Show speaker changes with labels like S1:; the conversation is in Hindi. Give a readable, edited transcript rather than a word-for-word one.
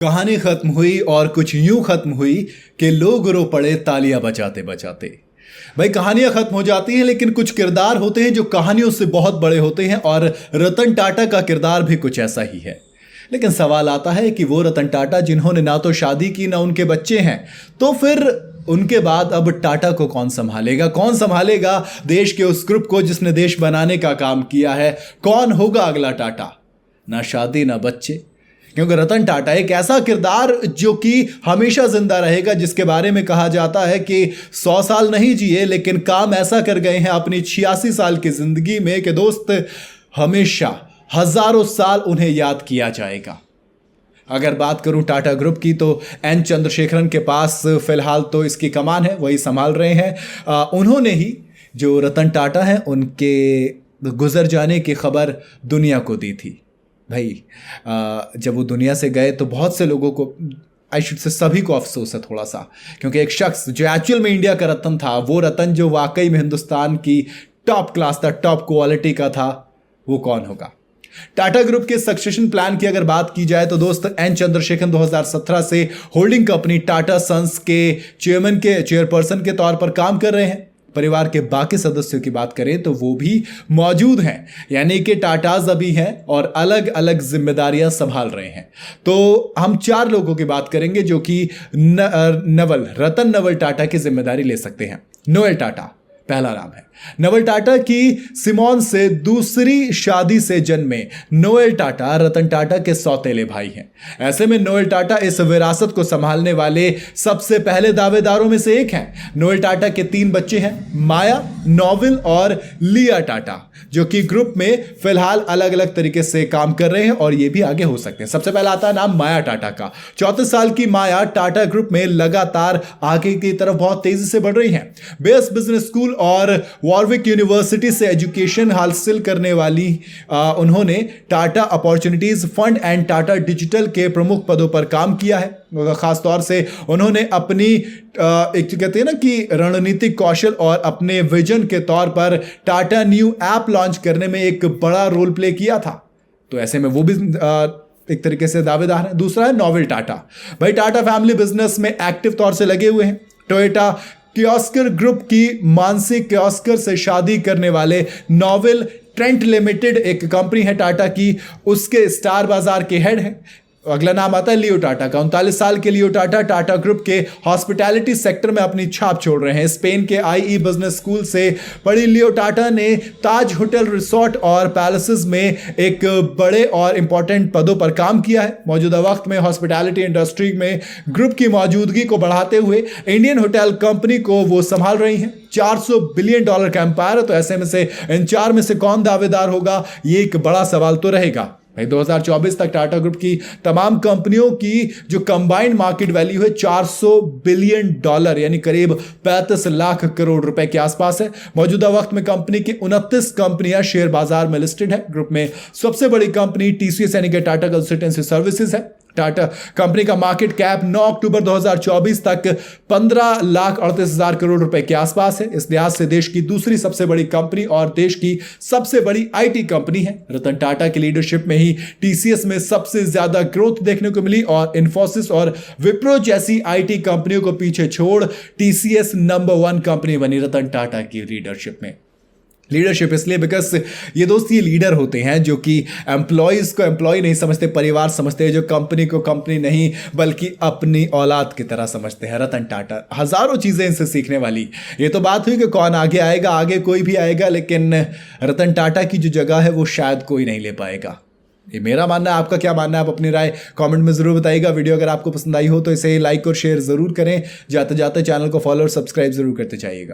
S1: कहानी खत्म हुई और कुछ यूं खत्म हुई कि लोग रो पड़े तालियां बजाते बजाते। भाई कहानियां खत्म हो जाती हैं लेकिन कुछ किरदार होते हैं जो कहानियों से बहुत बड़े होते हैं और रतन टाटा का किरदार भी कुछ ऐसा ही है। लेकिन सवाल आता है कि वो रतन टाटा जिन्होंने ना तो शादी की ना उनके बच्चे हैं, तो फिर उनके बाद अब टाटा को कौन संभालेगा देश के उस ग्रुप को जिसने देश बनाने का काम किया है। कौन होगा अगला टाटा? ना शादी ना बच्चे, क्योंकि रतन टाटा एक ऐसा किरदार जो कि हमेशा जिंदा रहेगा, जिसके बारे में कहा जाता है कि 100 साल नहीं जिए लेकिन काम ऐसा कर गए हैं अपनी 86 साल की जिंदगी में कि दोस्त हमेशा हजारों साल उन्हें याद किया जाएगा। अगर बात करूं टाटा ग्रुप की तो एन चंद्रशेखरन के पास फिलहाल तो इसकी कमान है, वही संभाल रहे हैं। उन्होंने ही जो रतन टाटा हैं उनके गुजर जाने की खबर दुनिया को दी थी। भाई जब वो दुनिया से गए तो बहुत से लोगों को, आई शुड से सभी को अफसोस है थोड़ा सा, क्योंकि एक शख्स जो एक्चुअल में इंडिया का रतन था, वो रतन जो वाकई में हिंदुस्तान की टॉप क्लास था, टॉप क्वालिटी का था, वो कौन होगा? टाटा ग्रुप के सक्सेशन प्लान की अगर बात की जाए तो दोस्त एन चंद्रशेखरन 2017 से होल्डिंग कंपनी टाटा सन्स के चेयरपर्सन के तौर पर काम कर रहे हैं। परिवार के बाकी सदस्यों की बात करें तो वो भी मौजूद हैं, यानी कि टाटाज अभी हैं और अलग अलग जिम्मेदारियां संभाल रहे हैं। तो हम 4 लोगों की बात करेंगे जो कि रतन नवल टाटा की जिम्मेदारी ले सकते हैं। नोएल टाटा पहला नाम है। नवल टाटा की सिमोन से दूसरी शादी से जन्मे नोएल टाटा रतन टाटा के सौतेले भाई हैं। ऐसे में नोएल टाटा इस विरासत को संभालने वाले सबसे पहले दावेदारों में से एक हैं। नोएल टाटा के 3 बच्चे हैं, माया, नोवेल और लिया टाटा, जो कि ग्रुप में फिलहाल अलग अलग तरीके से काम कर रहे हैं और ये भी आगे हो सकते हैं। सबसे पहला आता है नाम माया टाटा का। 34 साल की माया टाटा ग्रुप में लगातार आगे की तरफ बहुत तेजी से बढ़ रही हैं। बेस बिजनेस स्कूल और वॉरविक यूनिवर्सिटी से एजुकेशन हासिल करने वाली उन्होंने Tata opportunities fund and Tata digital के प्रमुख पदों पर काम किया है। खास तौर से उन्होंने अपनी एक कहते हैं ना कि रणनीतिक कौशल और अपने विजन के तौर पर टाटा न्यू ऐप लॉन्च करने में एक बड़ा रोल प्ले किया था। तो ऐसे में वो भी एक तरीके से दावेदार है। दूसरा है नोवेल टाटा। भाई टाटा फैमिली बिजनेस में एक्टिव तौर से लगे हुए हैं। टोयोटा कियोस्कर ग्रुप की मानसी कियोस्कर से शादी करने वाले नोवेल ट्रेंट लिमिटेड एक कंपनी है टाटा की, उसके स्टार बाजार के हेड हैं। अगला नाम आता है लियो टाटा का। 39 साल के लियो टाटा टाटा ग्रुप के हॉस्पिटैलिटी सेक्टर में अपनी छाप छोड़ रहे हैं। स्पेन के IE बिजनेस स्कूल से पढ़ी लियो टाटा ने ताज होटल, रिसोर्ट और पैलेसेस में एक बड़े और इंपॉर्टेंट पदों पर काम किया है। मौजूदा वक्त में हॉस्पिटैलिटी इंडस्ट्री में ग्रुप की मौजूदगी को बढ़ाते हुए इंडियन होटल कंपनी को वो संभाल रही हैं। $400 बिलियन का एम्पायर है। तो ऐसे में से इन 4 में से कौन दावेदार होगा, ये एक बड़ा सवाल तो रहेगा। 2024 तक टाटा ग्रुप की तमाम कंपनियों की जो कंबाइंड मार्केट वैल्यू है $400 बिलियन, यानी करीब 35 लाख करोड़ रुपए के आसपास है। मौजूदा वक्त में कंपनी की 29 कंपनियां शेयर बाजार में लिस्टेड है। ग्रुप में सबसे बड़ी कंपनी TCS यानी कि टाटा कंसल्टेंसी सर्विसेज है। टाटा कंपनी का मार्केट कैप 9 अक्टूबर 2024 तक 15,38,000 करोड़ रुपए के आसपास है। इस लिहाज से देश की दूसरी सबसे बड़ी कंपनी और देश की सबसे बड़ी IT कंपनी है। रतन टाटा की लीडरशिप में ही TCS में सबसे ज्यादा ग्रोथ देखने को मिली और इन्फोसिस और विप्रो जैसी IT कंपनियों को पीछे छोड़ TCS नंबर 1 कंपनी बनी रतन टाटा की लीडरशिप में। लीडरशिप इसलिए बिकॉज ये दोस्त ये लीडर होते हैं जो कि एम्प्लॉयज़ को एम्प्लॉय नहीं समझते, परिवार समझते हैं, जो कंपनी को कंपनी नहीं बल्कि अपनी औलाद की तरह समझते हैं। रतन टाटा, हज़ारों चीज़ें इनसे सीखने वाली। ये तो बात हुई कि कौन आगे आएगा, आगे कोई भी आएगा, लेकिन रतन टाटा की जो जगह है वो शायद कोई नहीं ले पाएगा। ये मेरा मानना है। आपका क्या मानना है? आप अपनी राय कमेंट में ज़रूर बताइएगा। वीडियो अगर आपको पसंद आई हो तो इसे लाइक और शेयर ज़रूर करें। जाते जाते चैनल को फॉलो और सब्सक्राइब ज़रूर करते जाइएगा।